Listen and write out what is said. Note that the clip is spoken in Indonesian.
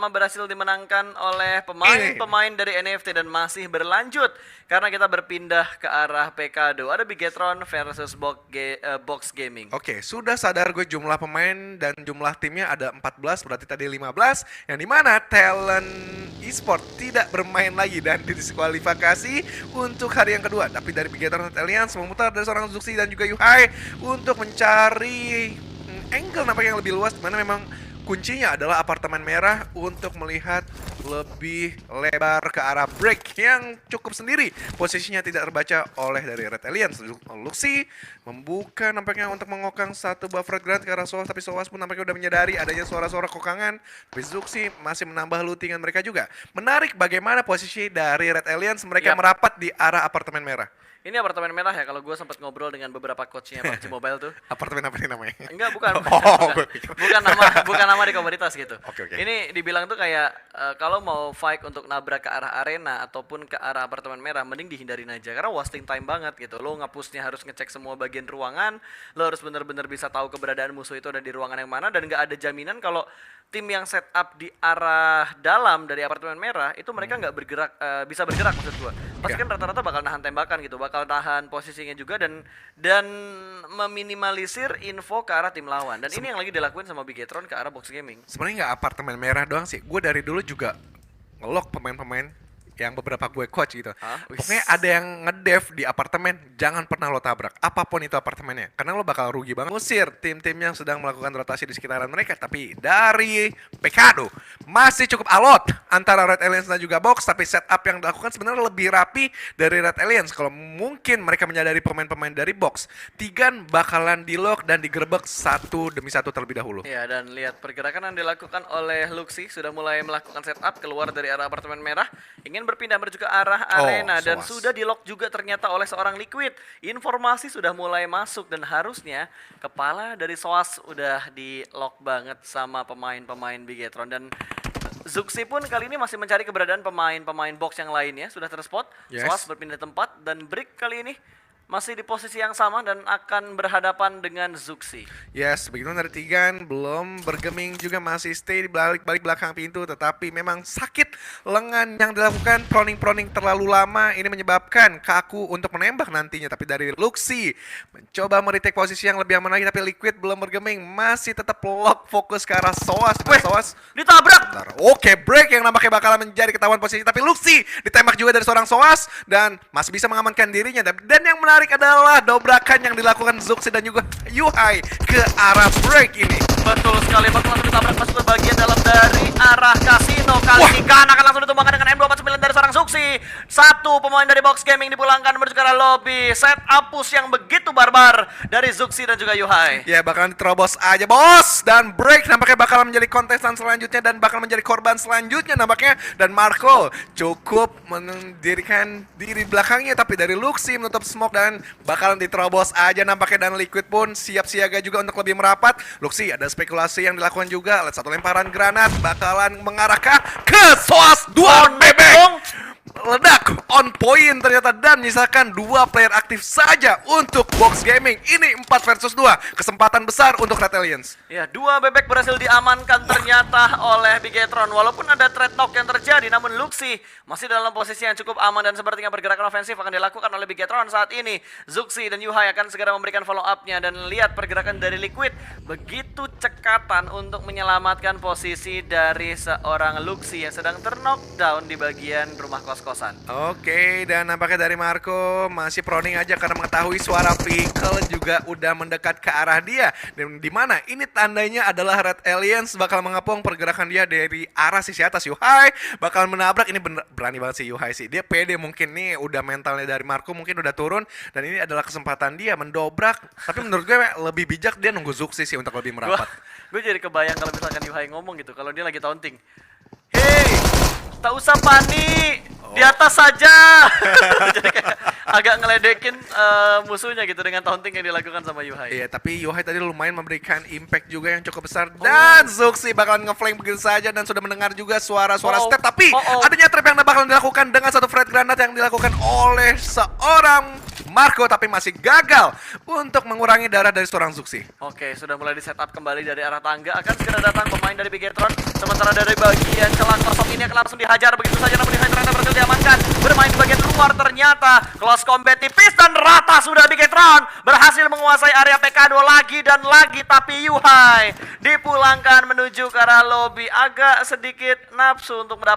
berhasil dimenangkan oleh pemain-pemain dari NFT dan masih berlanjut karena kita berpindah ke arah Pekado. Ada Bigetron versus Box Gaming. Oke, sudah sadar gue jumlah pemain dan jumlah timnya ada 14, berarti tadi 15, yang dimana Talent Esport tidak bermain lagi dan didiskualifikasi untuk hari yang kedua. Tapi dari Bigetron Alliance memutar dari seorang Zuxi dan juga Yuhai untuk mencari angle nampaknya yang lebih luas, dimana memang kuncinya adalah apartemen merah untuk melihat lebih lebar ke arah break yang cukup sendiri. Posisinya tidak terbaca oleh dari Red Alliance. Luxi membuka nampaknya untuk mengokang satu buffer granat ke arah Soas, tapi Soas pun nampaknya udah menyadari adanya suara-suara kokangan. Tapi Zuxi masih menambah lootingan mereka juga. Menarik bagaimana posisi dari Red Alliance, mereka merapat di arah apartemen merah. Ini apartemen merah ya, kalau gue sempat ngobrol dengan beberapa coachnya PUBG Mobile tuh. Apartemen apa ini namanya? Enggak, bukan. Oh, bukan nama di komunitas gitu. Oke. Ini dibilang tuh kayak kalau mau fight untuk nabrak ke arah arena ataupun ke arah apartemen merah, mending dihindarin aja karena wasting time banget gitu. Lo ngapusnya harus ngecek semua bagian ruangan, lo harus bener-bener bisa tahu keberadaan musuh itu ada di ruangan yang mana, dan nggak ada jaminan kalau tim yang set up di arah dalam dari apartemen merah itu mereka nggak bergerak, bisa bergerak maksud gua. Pasti kan rata-rata bakal nahan tembakan gitu, bakal tahan posisinya juga dan meminimalisir info ke arah tim lawan. Dan ini yang lagi dilakuin sama Bigetron ke arah Box Gaming. Sebenarnya nggak apartemen merah doang sih. Gue dari dulu juga nge-lock pemain-pemain yang beberapa gue coach gitu. Pokoknya ada yang ngedev di apartemen, jangan pernah lo tabrak. Apapun itu apartemennya. Karena lo bakal rugi banget. Musir tim-tim yang sedang melakukan rotasi di sekitaran mereka. Tapi dari Pekado masih cukup alot antara Red Alliance dan juga Box. Tapi setup yang dilakukan sebenarnya lebih rapi dari Red Alliance. Kalau mungkin mereka menyadari pemain-pemain dari Box, Tigan bakalan di-lock dan digerebek satu demi satu terlebih dahulu. Ya, dan lihat pergerakan yang dilakukan oleh Luxi sudah mulai melakukan setup keluar dari arah apartemen merah, ingin berpindah menuju ke arah arena dan sudah di-lock juga ternyata oleh seorang Liquid. Informasi sudah mulai masuk dan harusnya kepala dari Soas udah di-lock banget sama pemain-pemain Bigetron, dan Zuxi pun kali ini masih mencari keberadaan pemain-pemain Box yang lainnya. Sudah terspot, Soas berpindah tempat dan Brick kali ini masih di posisi yang sama dan akan berhadapan dengan Zuxi. Yes, begitu dari Tigan belum bergeming juga, masih stay di balik belakang pintu, tetapi memang sakit lengan yang dilakukan proning terlalu lama ini menyebabkan kaku untuk menembak nantinya. Tapi dari Luxi mencoba meretake posisi yang lebih aman lagi, tapi Liquid belum bergeming, masih tetap lock fokus ke arah Soas. Soas ditabrak. Oke, break yang nampaknya bakalan menjadi ketahuan posisi, tapi Luxi ditembak juga dari seorang Soas dan masih bisa mengamankan dirinya. Dan yang menarik adalah dobrakan yang dilakukan Zuxi dan juga Yuhai ke arah break ini. Betul sekali, bakal langsung ditabrak masuk ke bagian dalam dari arah kasino. Kali ini Kan akan langsung ditumbangkan dengan M249 dari seorang Zuxi. Satu pemain dari Box Gaming dipulangkan menuju ke arah lobby. Set up push yang begitu barbar dari Zuxi dan juga Yuhai. Ya, bakalan diterobos aja bos. Dan break nampaknya bakalan menjadi kontestan selanjutnya dan bakal menjadi korban selanjutnya nampaknya. Dan Marco cukup mendirikan diri belakangnya, tapi dari Luxi menutup smoke dan bakalan diterobos aja nampaknya. Dan Liquid pun siap siaga juga untuk lebih merapat. Luxi ada spekulasi yang dilakukan juga. Lihat satu lemparan granat bakalan mengarah ke Soas 2 bebek. Ledak on point ternyata dan menyisakan 2 player aktif saja untuk Box Gaming. Ini 4 versus 2, kesempatan besar untuk Red Alliance. Ya, 2 bebek berhasil diamankan ternyata oleh Bigetron. Walaupun ada trade knock yang terjadi, namun Luxi masih dalam posisi yang cukup aman dan sepertinya pergerakan ofensif akan dilakukan oleh Bigetron saat ini. Zuxi dan Yuhai akan segera memberikan follow up-nya dan lihat pergerakan dari Liquid begitu cekatan untuk menyelamatkan posisi dari seorang Luxi yang sedang terknockdown di bagian rumah kos-kosan. Oke, dan nampaknya dari Marco masih proning aja karena mengetahui suara vehicle juga udah mendekat ke arah dia. Dan di mana ini tandanya adalah Red Alliance bakal mengepung pergerakan dia dari arah sisi atas. Yuhai bakal menabrak, ini berani banget sih Yuhai sih. Dia pede mungkin nih, udah mentalnya dari Marco mungkin udah turun dan ini adalah kesempatan dia mendobrak. Tapi menurut gue lebih bijak dia nunggu Zuxi sih untuk lebih merapat. Gue jadi kebayang kalau misalkan Yuhai ngomong gitu, kalau dia lagi taunting. Hey, tak usah panik, di atas saja. Jadi kayak agak ngeledekin musuhnya gitu dengan taunting yang dilakukan sama Yuhai. Iya, tapi Yuhai tadi lumayan memberikan impact juga yang cukup besar. Dan Zuxi bakalan ngeflank begitu saja dan sudah mendengar juga suara-suara step. Tapi adanya trap yang bakalan dilakukan dengan satu Fred Granat yang dilakukan oleh seorang Marco tapi masih gagal untuk mengurangi darah dari seorang Zuxi. Oke, sudah mulai di setup kembali dari arah tangga. Akan segera datang pemain dari Bigetron. Sementara dari bagian celah kosong ini akan langsung dihajar begitu saja. Namun Yuhai ternyata berhasil diamankan. Bermain di bagian luar ternyata. Close combat tipis dan rata sudah Bigetron. Berhasil menguasai area PK2 lagi dan lagi. Tapi Yuhai dipulangkan menuju ke arah lobby. Agak sedikit nafsu untuk mendapatkan